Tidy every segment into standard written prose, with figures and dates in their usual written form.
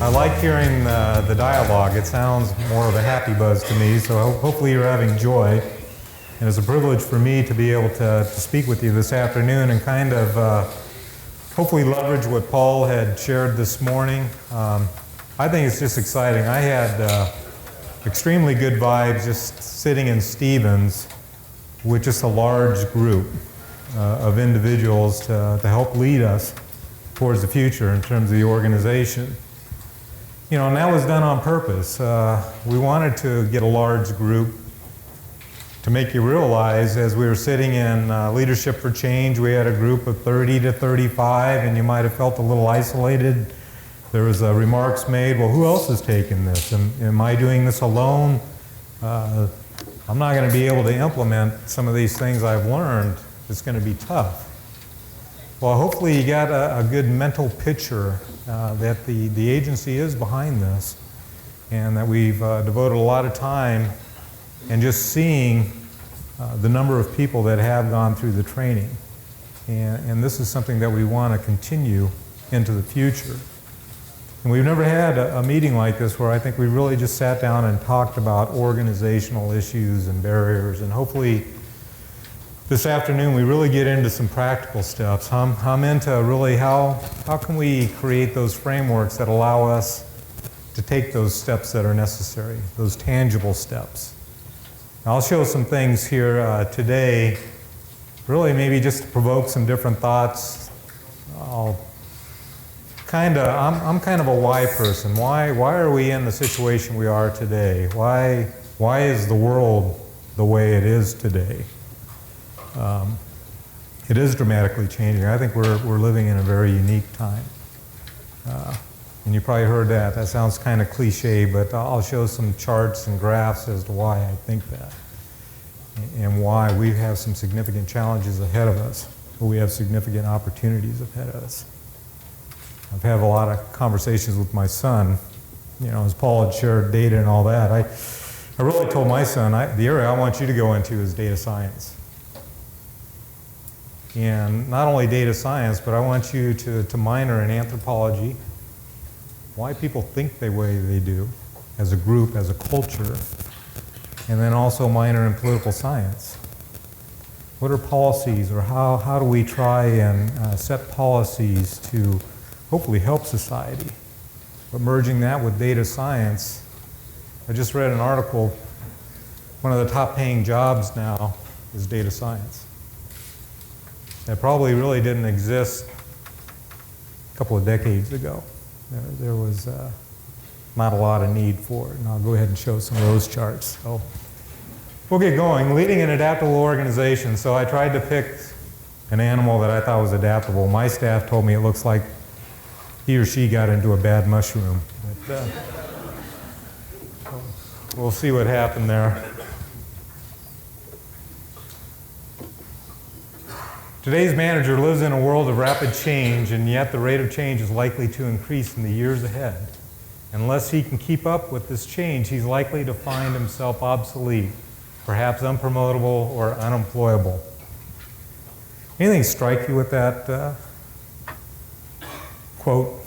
I like hearing the dialogue. It sounds more of a happy buzz to me, so hopefully you're having joy. And it's a privilege for me to be able to speak with you this afternoon and kind of hopefully leverage what Paul had shared this morning. I think it's just exciting. I had extremely good vibes just sitting in Stevens with just a large group of individuals to help lead us towards the future in terms of the organization. You know, and that was done on purpose. We wanted to get a large group to make you realize, as we were sitting in Leadership for Change, we had a group of 30 to 35, and you might have felt a little isolated. There was remarks made, well, who else is taking this? Am I doing this alone? I'm not going to be able to implement some of these things I've learned. It's going to be tough. Well, hopefully you got a good mental picture that the agency is behind this, and that we've devoted a lot of time and just seeing the number of people that have gone through the training. And this is something that we want to continue into the future. And we've never had a meeting like this where I think we really just sat down and talked about organizational issues and barriers, and hopefully this afternoon we really get into some practical steps. I'm into really how can we create those frameworks that allow us to take those steps that are necessary, those tangible steps. I'll show some things here today, really maybe just to provoke some different thoughts. I'm kind of a why person. Why are we in the situation we are today? Why is the world the way it is today? It is dramatically changing. I think we're living in a very unique time. And you probably heard that. That sounds kind of cliche, but I'll show some charts and graphs as to why I think that, and why we have some significant challenges ahead of us, but we have significant opportunities ahead of us. I've had a lot of conversations with my son, you know, as Paul had shared data and all that. I really told my son, the area I want you to go into is data science. And not only data science, but I want you to minor in anthropology, why people think the way they do, as a group, as a culture, and then also minor in political science. What are policies, or how do we try and set policies to hopefully help society? But merging that with data science, I just read an article, one of the top paying jobs now is data science. That probably really didn't exist a couple of decades ago. There was not a lot of need for it, and I'll go ahead and show some of those charts. So we'll get going. Leading an adaptable organization. So I tried to pick an animal that I thought was adaptable. My staff told me it looks like he or she got into a bad mushroom. But, we'll see what happened there. Today's manager lives in a world of rapid change, and yet the rate of change is likely to increase in the years ahead. Unless he can keep up with this change, he's likely to find himself obsolete, perhaps unpromotable or unemployable. Anything strike you with that quote?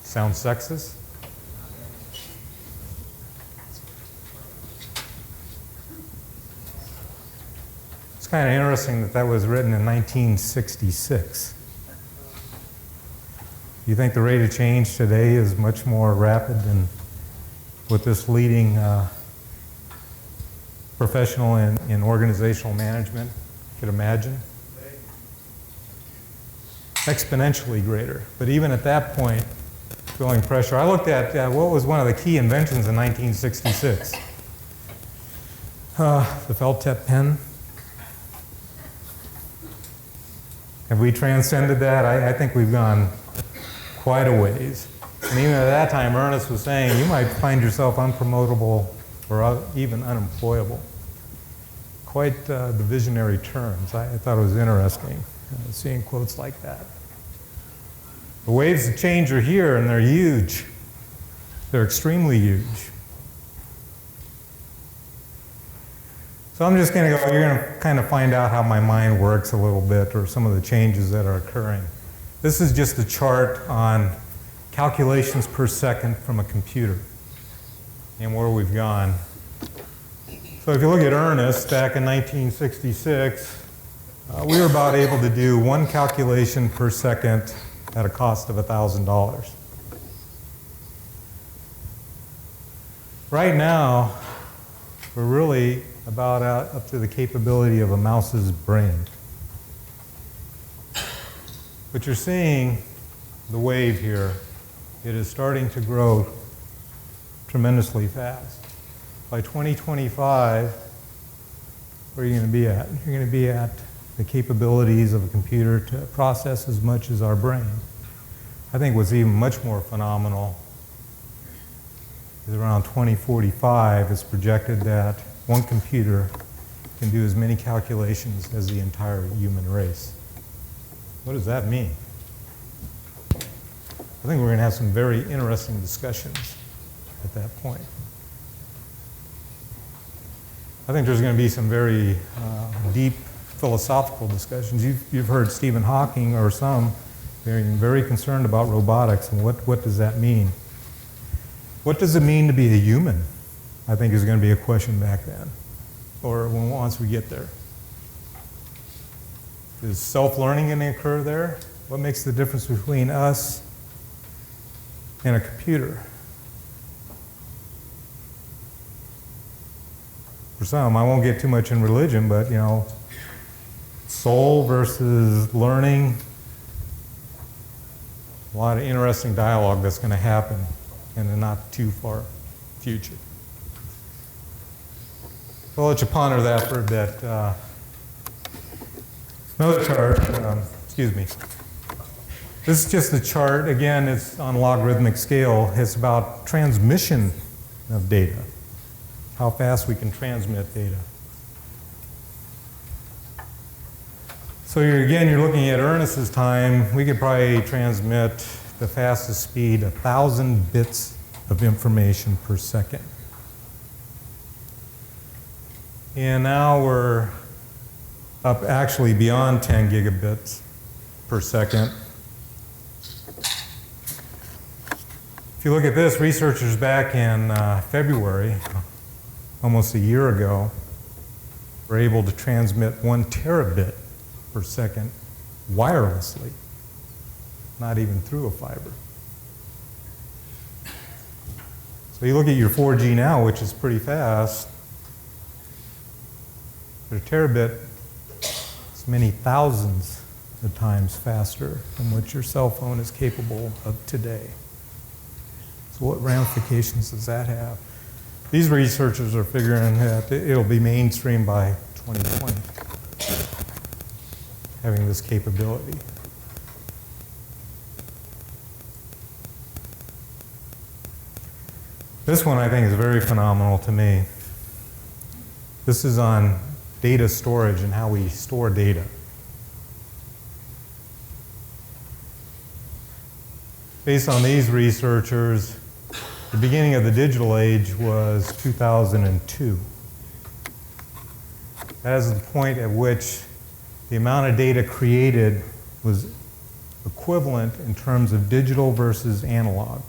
Sounds sexist? It's kind of interesting that was written in 1966. Do you think the rate of change today is much more rapid than what this leading professional in organizational management could imagine? Exponentially greater. But even at that point, feeling pressure. I looked at what was one of the key inventions in 1966. The felt tip pen. Have we transcended that? I think we've gone quite a ways. And even at that time, Ernest was saying, you might find yourself unpromotable or even unemployable. Quite the visionary terms. I thought it was interesting seeing quotes like that. The waves of change are here, and they're huge. They're extremely huge. So I'm just you're going to kind of find out how my mind works a little bit, or some of the changes that are occurring. This is just a chart on calculations per second from a computer and where we've gone. So if you look at Ernest back in 1966, we were about able to do one calculation per second at a cost of $1,000. Right now, we're really about up to the capability of a mouse's brain. But you're seeing the wave here. It is starting to grow tremendously fast. By 2025, where are you going to be at? You're going to be at the capabilities of a computer to process as much as our brain. I think what's even much more phenomenal is around 2045, it's projected that one computer can do as many calculations as the entire human race. What does that mean? I think we're going to have some very interesting discussions at that point. I think there's going to be some very deep philosophical discussions. You've heard Stephen Hawking or some being very concerned about robotics and what does that mean? What does it mean to be a human? I think is going to be a question back then, or once we get there. Is self-learning going to occur there? What makes the difference between us and a computer? For some, I won't get too much in religion, but soul versus learning, a lot of interesting dialogue that's going to happen in the not too far future. So I'll let you ponder that for a bit. Another chart, excuse me. This is just a chart. Again, it's on a logarithmic scale. It's about transmission of data, how fast we can transmit data. So you're looking at Ernest's time. We could probably transmit the fastest speed, 1,000 bits of information per second. And now we're up actually beyond 10 gigabits per second. If you look at this, researchers back in February, almost a year ago, were able to transmit 1 terabit per second wirelessly, not even through a fiber. So you look at your 4G now, which is pretty fast, but a terabit is many thousands of times faster than what your cell phone is capable of today. So what ramifications does that have? These researchers are figuring that it'll be mainstream by 2020, having this capability. This one I think is very phenomenal to me. This is on data storage and how we store data. Based on these researchers, the beginning of the digital age was 2002. That is the point at which the amount of data created was equivalent in terms of digital versus analog.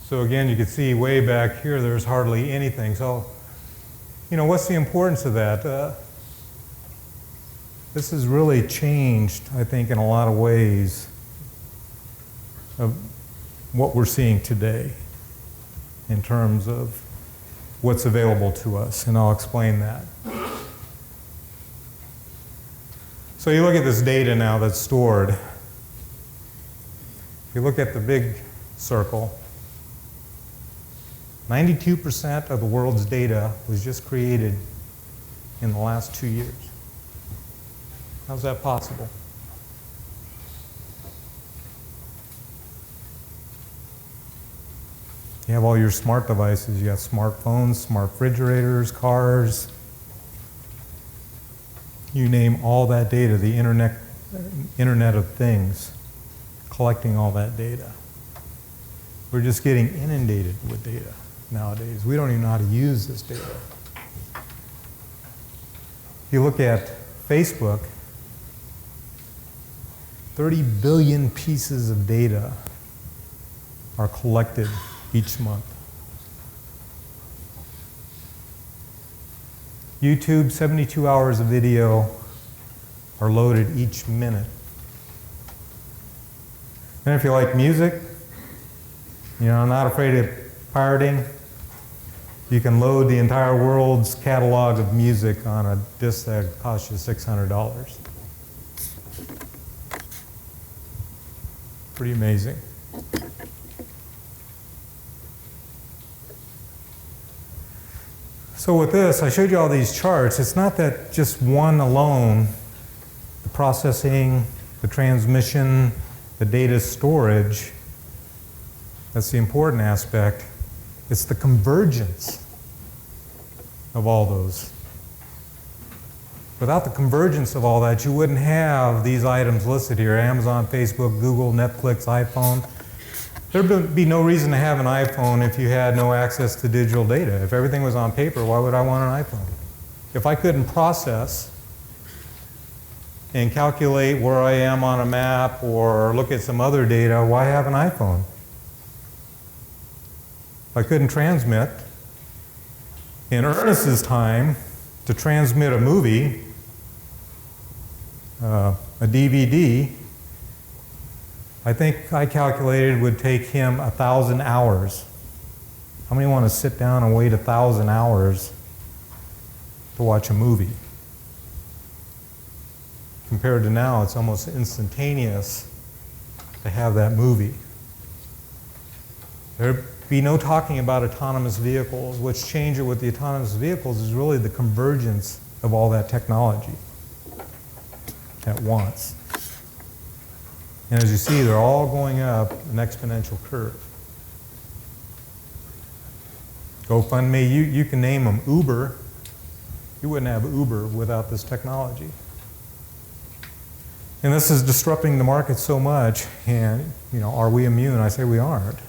So again, you can see way back here, there's hardly anything. So, what's the importance of that? This has really changed, I think, in a lot of ways of what we're seeing today in terms of what's available to us, and I'll explain that. So you look at this data now that's stored. If you look at the big circle, 92% of the world's data was just created in the last 2 years. How's that possible? You have all your smart devices. You got smartphones, smart refrigerators, cars. You name all that data, the Internet of Things, collecting all that data. We're just getting inundated with data nowadays. We don't even know how to use this data. If you look at Facebook, 30 billion pieces of data are collected each month. YouTube, 72 hours of video are loaded each minute. And if you like music, you know, I'm not afraid of pirating. You can load the entire world's catalog of music on a disc that costs you $600. Pretty amazing. So with this, I showed you all these charts. It's not that just one alone, the processing, the transmission, the data storage, that's the important aspect. It's the convergence of all those. Without the convergence of all that, you wouldn't have these items listed here: Amazon, Facebook, Google, Netflix, iPhone. There'd be no reason to have an iPhone if you had no access to digital data. If everything was on paper, why would I want an iPhone? If I couldn't process and calculate where I am on a map or look at some other data, why have an iPhone? If I couldn't transmit, in Ernest's time, to transmit a movie, a DVD, I think I calculated would take him 1,000 hours. How many want to sit down and wait 1,000 hours to watch a movie? Compared to now, it's almost instantaneous to have that movie. There'd be no talking about autonomous vehicles. What's changing with the autonomous vehicles is really the convergence of all that technology at once. And as you see, they're all going up an exponential curve. GoFundMe, you can name them. Uber, you wouldn't have Uber without this technology. And this is disrupting the market so much, and you know, are we immune? I say we aren't.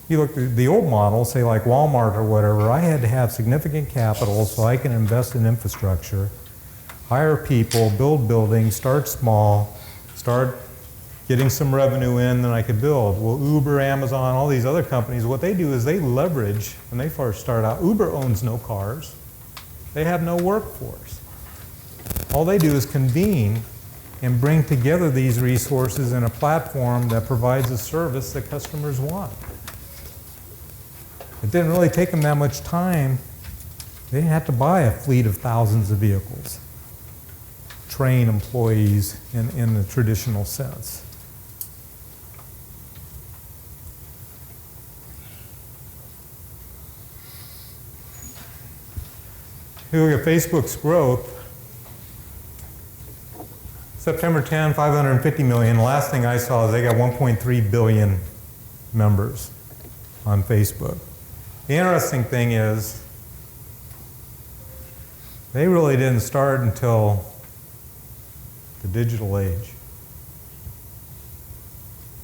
You look at the old model, say like Walmart or whatever, I had to have significant capital so I can invest in infrastructure, hire people, build buildings, start small, start getting some revenue in, then I could build. Well, Uber, Amazon, all these other companies, what they do is they leverage, when they first start out, Uber owns no cars. They have no workforce. All they do is convene and bring together these resources in a platform that provides a service that customers want. It didn't really take them that much time. They didn't have to buy a fleet of thousands of vehicles, train employees in the traditional sense. If you look at Facebook's growth, September 10, 550 million. The last thing I saw is they got 1.3 billion members on Facebook. The interesting thing is, they really didn't start until the digital age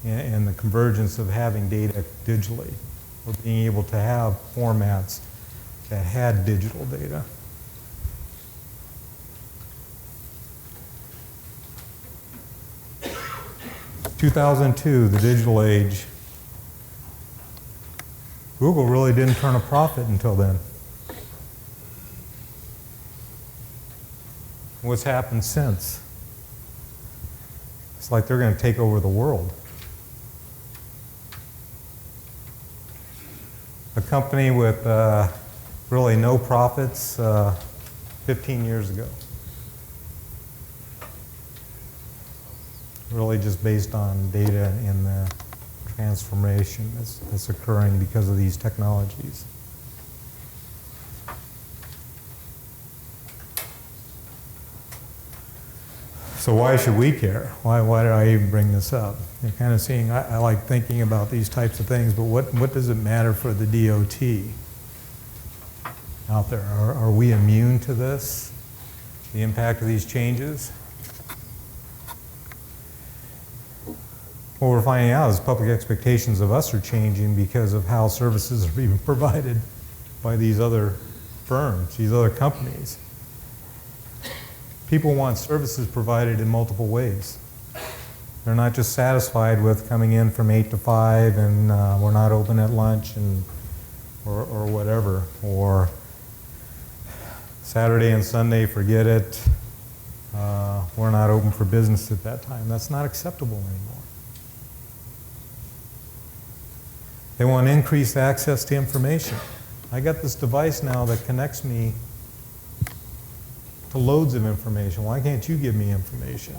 and the convergence of having data digitally, or being able to have formats that had digital data. 2002, the digital age. Google really didn't turn a profit until then. What's happened since? It's like they're going to take over the world. A company with really no profits 15 years ago. Really just based on data and the transformation that's occurring because of these technologies. So why should we care? Why did I even bring this up? You're kind of seeing, I like thinking about these types of things, but what does it matter for the DOT out there? Are we immune to this, the impact of these changes? What we're finding out is public expectations of us are changing because of how services are being provided by these other firms, these other companies. People want services provided in multiple ways. They're not just satisfied with coming in from 8 to 5 and we're not open at lunch or whatever, or Saturday and Sunday, forget it. We're not open for business at that time. That's not acceptable anymore. They want increased access to information. I got this device now that connects me to loads of information. Why can't you give me information?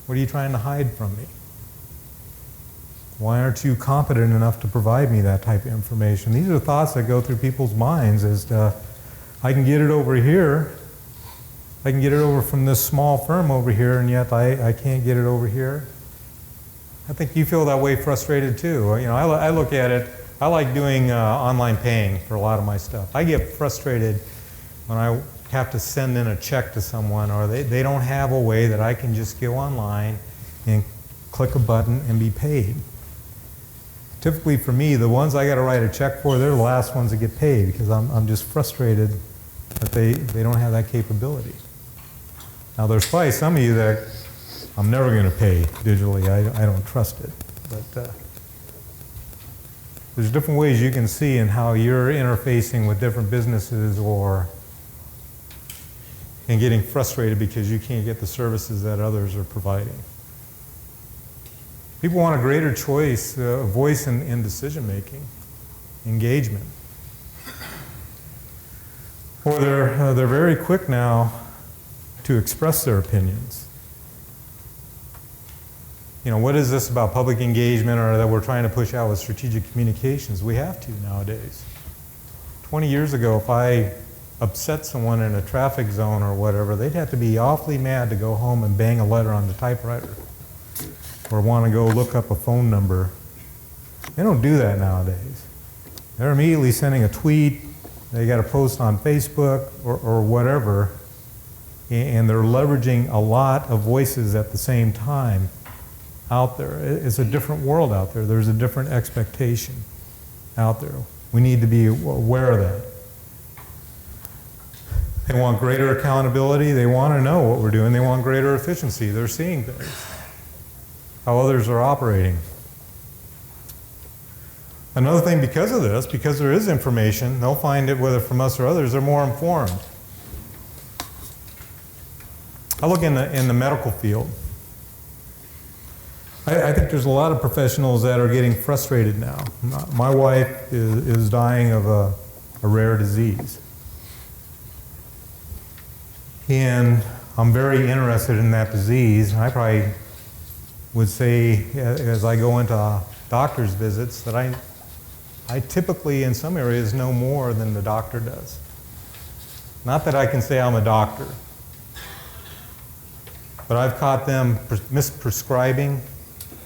What are you trying to hide from me? Why aren't you competent enough to provide me that type of information? These are thoughts that go through people's minds as to, I can get it over here, I can get it over from this small firm over here, and yet I can't get it over here. I think you feel that way frustrated too. You know, I look at it, I like doing online paying for a lot of my stuff. I get frustrated when I have to send in a check to someone, or they don't have a way that I can just go online and click a button and be paid. Typically for me, the ones I got to write a check for, they're the last ones that get paid because I'm just frustrated that they don't have that capability. Now there's probably some of you that I'm never going to pay digitally. I don't trust it. But there's different ways you can see in how you're interfacing with different businesses and getting frustrated because you can't get the services that others are providing. People want a greater choice, voice in decision making, engagement. Or they're very quick now to express their opinions. You know, what is this about public engagement or that we're trying to push out with strategic communications? We have to nowadays. 20 years ago, if I upset someone in a traffic zone or whatever, they'd have to be awfully mad to go home and bang a letter on the typewriter or want to go look up a phone number. They don't do that nowadays. They're immediately sending a tweet, they got a post on Facebook or whatever, and they're leveraging a lot of voices at the same time out there. It's a different world out there. There's a different expectation out there. We need to be aware of that. They want greater accountability. They want to know what we're doing. They want greater efficiency. They're seeing things, how others are operating. Another thing because of this, because there is information, they'll find it, whether from us or others, they're more informed. I look in the medical field. I think there's a lot of professionals that are getting frustrated now. My wife is dying of a rare disease. And I'm very interested in that disease. I probably would say, as I go into doctor's visits, that I typically, in some areas, know more than the doctor does. Not that I can say I'm a doctor, but I've caught them misprescribing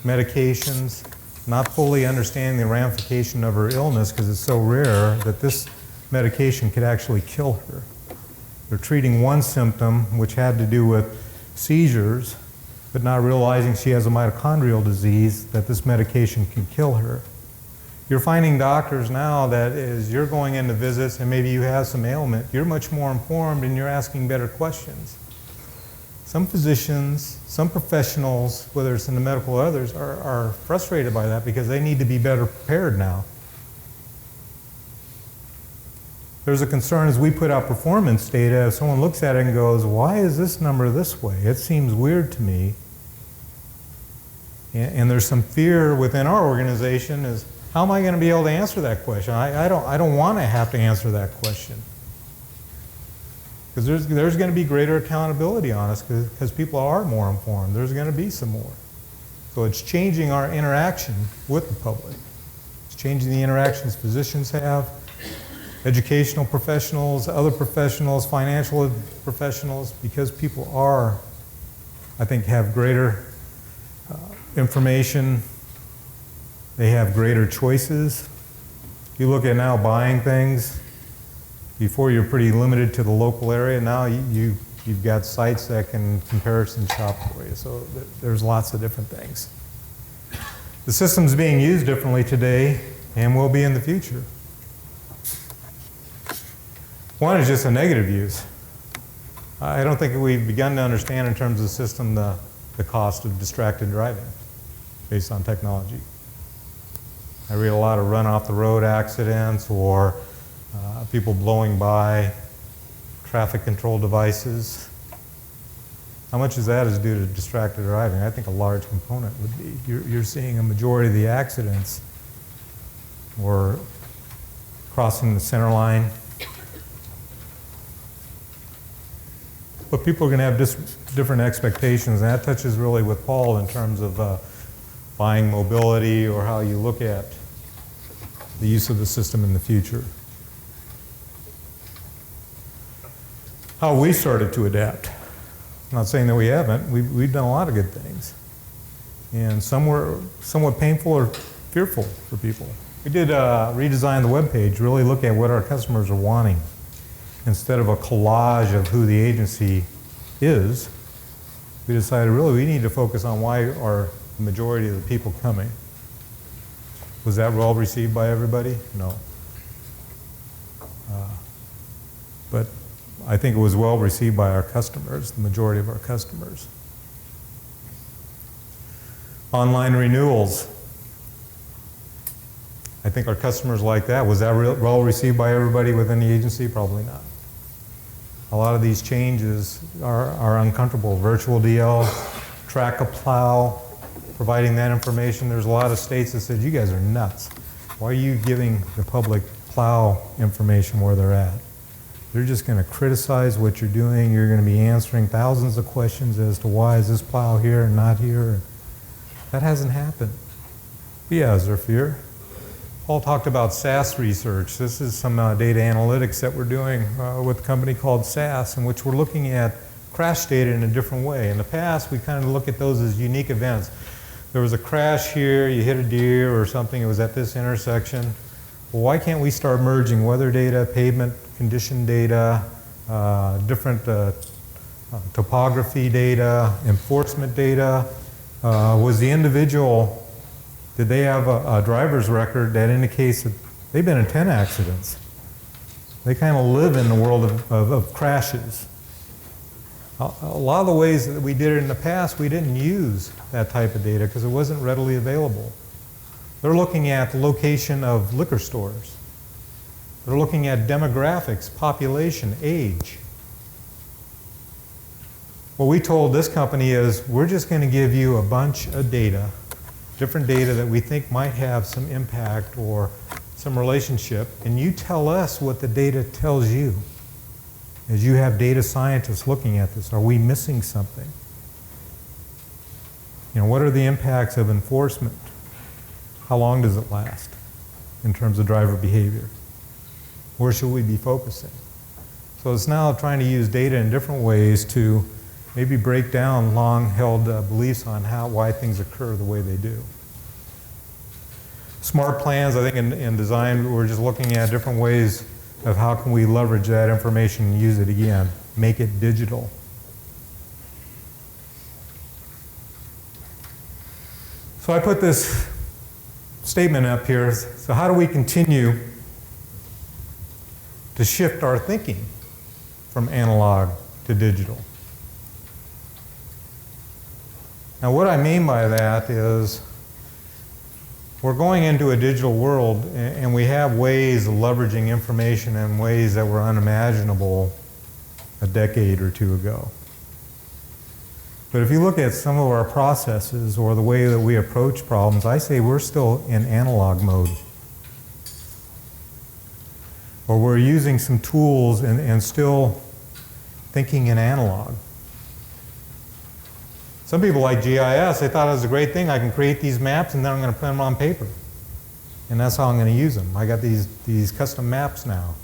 medications, not fully understanding the ramification of her illness because it's so rare that this medication could actually kill her. They're treating one symptom, which had to do with seizures, but not realizing she has a mitochondrial disease, that this medication can kill her. You're finding doctors now that as you're going into visits and maybe you have some ailment, you're much more informed and you're asking better questions. Some physicians, some professionals, whether it's in the medical or others, are frustrated by that because they need to be better prepared now. There's a concern as we put out performance data, if someone looks at it and goes, why is this number this way? It seems weird to me. And there's some fear within our organization is, how am I going to be able to answer that question? I don't want to have to answer that question. Because there's going to be greater accountability on us because people are more informed. There's going to be some more. So it's changing our interaction with the public. It's changing the interactions physicians have, educational professionals, other professionals, financial professionals, because people are, I think, have greater information. They have greater choices. You look at now buying things. Before you're pretty limited to the local area. Now you've got sites that can comparison shop for you. So there's lots of different things. The system's being used differently today and will be in the future. One is just a negative use. I don't think we've begun to understand in terms of the system the cost of distracted driving based on technology. I read a lot of run off the road accidents or people blowing by, traffic control devices. How much of that is due to distracted driving? I think a large component would be. You're seeing a majority of the accidents or crossing the center line. But people are going to have different expectations, and that touches really with Paul in terms of buying mobility or how you look at the use of the system in the future. How we started to adapt. I'm not saying that we haven't. We've done a lot of good things. And some were somewhat painful or fearful for people. We did redesign the web page, really look at what our customers are wanting. Instead of a collage of who the agency is, we decided really we need to focus on why are the majority of the people coming. Was that well received by everybody? No. But I think it was well received by our customers, the majority of our customers. Online renewals. I think our customers like that. Was that well received by everybody within the agency? Probably not. A lot of these changes are uncomfortable. Virtual DL, track a plow, providing that information. There's a lot of states that said, you guys are nuts. Why are you giving the public plow information where they're at? They're just going to criticize what you're doing. You're going to be answering thousands of questions as to why is this plow here and not here. That hasn't happened. Yeah, is there fear? Paul talked about SAS research. This is some data analytics that we're doing with a company called SAS, in which we're looking at crash data in a different way. In the past, we kind of look at those as unique events. There was a crash here, you hit a deer or something, it was at this intersection. Well, why can't we start merging weather data, pavement condition data, different topography data, enforcement data? Was the individual, did they have a driver's record that indicates that they've been in 10 accidents? They kind of live in the world of crashes. A lot of the ways that we did it in the past, we didn't use that type of data because it wasn't readily available. They're looking at the location of liquor stores. They're looking at demographics, population, age. What we told this company is, we're just going to give you a bunch of data, different data that we think might have some impact or some relationship, and you tell us what the data tells you. As you have data scientists looking at this, are we missing something? You know, what are the impacts of enforcement? How long does it last in terms of driver behavior? Where should we be focusing? So it's now trying to use data in different ways to maybe break down long-held beliefs on why things occur the way they do. Smart plans, I think in design, we're just looking at different ways of how can we leverage that information and use it again, make it digital. So I put this statement up here. So how do we continue to shift our thinking from analog to digital? Now what I mean by that is we're going into a digital world and we have ways of leveraging information in ways that were unimaginable a decade or two ago. But if you look at some of our processes or the way that we approach problems, I say we're still in analog mode. Or we're using some tools and still thinking in analog. Some people like GIS, they thought it was a great thing. I can create these maps and then I'm going to put them on paper. And that's how I'm going to use them. I got these custom maps now.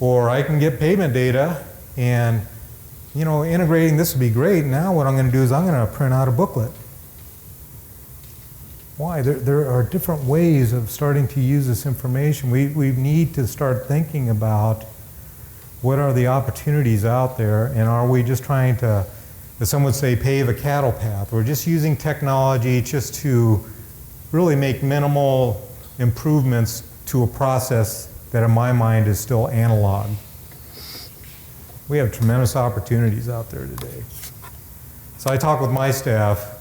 Or I can get pavement data and, you know, integrating this would be great. Now what I'm going to do is I'm going to print out a booklet. Why? There are different ways of starting to use this information. We need to start thinking about what are the opportunities out there, and are we just trying to, as some would say, pave a cattle path? We're just using technology just to really make minimal improvements to a process that in my mind is still analog. We have tremendous opportunities out there today. So I talk with my staff.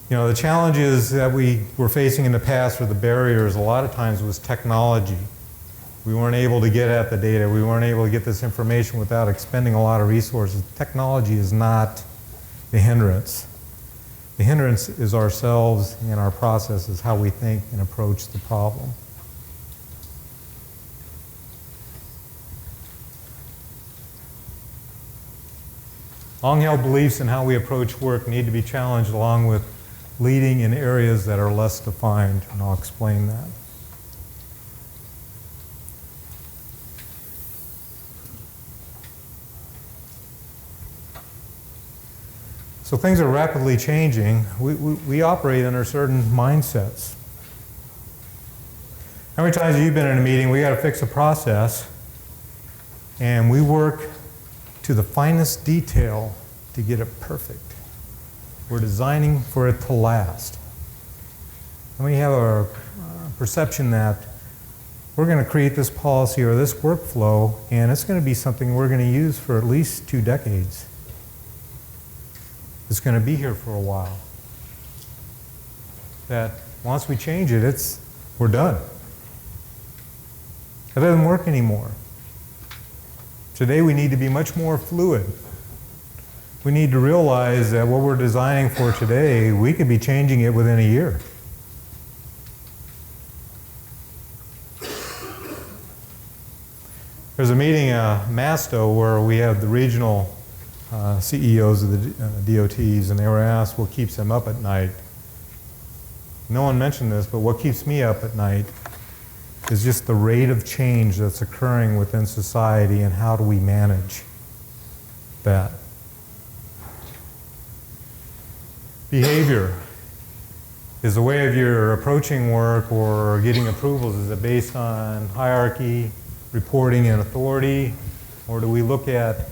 You know, the challenges that we were facing in the past, or the barriers, a lot of times was technology. We weren't able to get at the data. We weren't able to get this information without expending a lot of resources. Technology is not the hindrance. The hindrance is ourselves and our processes, how we think and approach the problem. Long-held beliefs in how we approach work need to be challenged, along with leading in areas that are less defined, and I'll explain that. So things are rapidly changing. We operate under certain mindsets. How many times have you been in a meeting, we got to fix a process, and we work to the finest detail to get it perfect. We're designing for it to last. And we have a perception that we're going to create this policy or this workflow, and it's going to be something we're going to use for at least 2 decades. It's going to be here for a while. That once we change it, we're done. It doesn't work anymore. Today we need to be much more fluid. We need to realize that what we're designing for today, we could be changing it within a year. There's a meeting at Masto where we have the regional CEOs of the DOTs, and they were asked what keeps them up at night. No one mentioned this, but what keeps me up at night is just the rate of change that's occurring within society, and how do we manage that. Behavior is the way of your approaching work or getting approvals. Is it based on hierarchy, reporting, and authority? Or do we look at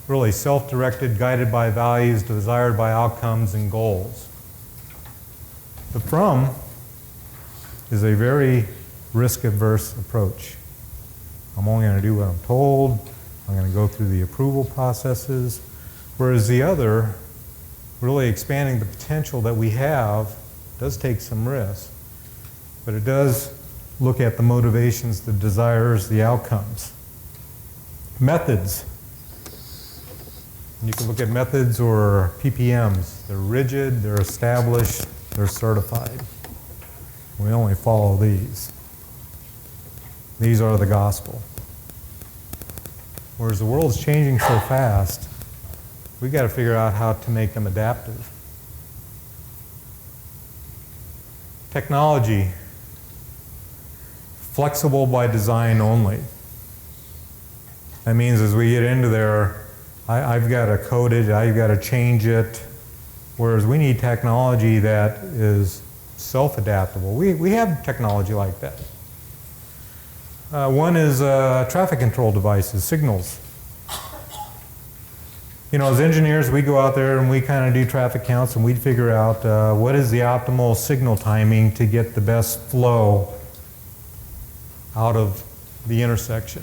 really self-directed, guided by values, desired by outcomes and goals? The from is a very risk-averse approach. I'm only going to do what I'm told. I'm going to go through the approval processes. Whereas the other, really expanding the potential that we have, does take some risk. But it does look at the motivations, the desires, the outcomes. Methods. You can look at methods or PPMs. They're rigid, they're established, they're certified. We only follow these. These are the gospel. Whereas the world's changing so fast, we've got to figure out how to make them adaptive. Technology, flexible by design only. That means as we get into there, I've got to code it, I've got to change it, whereas we need technology that is self-adaptable. We have technology like that. One is traffic control devices, signals. You know, as engineers, we go out there and we kind of do traffic counts, and we figure out what is the optimal signal timing to get the best flow out of the intersection.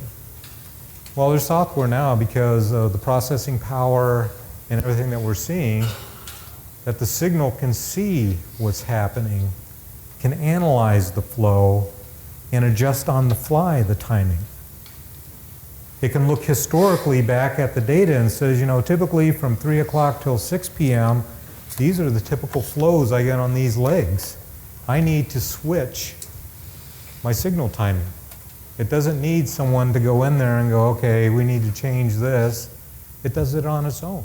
Well, there's software now, because of the processing power and everything that we're seeing, that the signal can see what's happening, can analyze the flow, and adjust on the fly the timing. It can look historically back at the data and says, you know, typically from 3 o'clock till 6 p.m., these are the typical flows I get on these legs. I need to switch my signal timing. It doesn't need someone to go in there and go, okay, we need to change this. It does it on its own.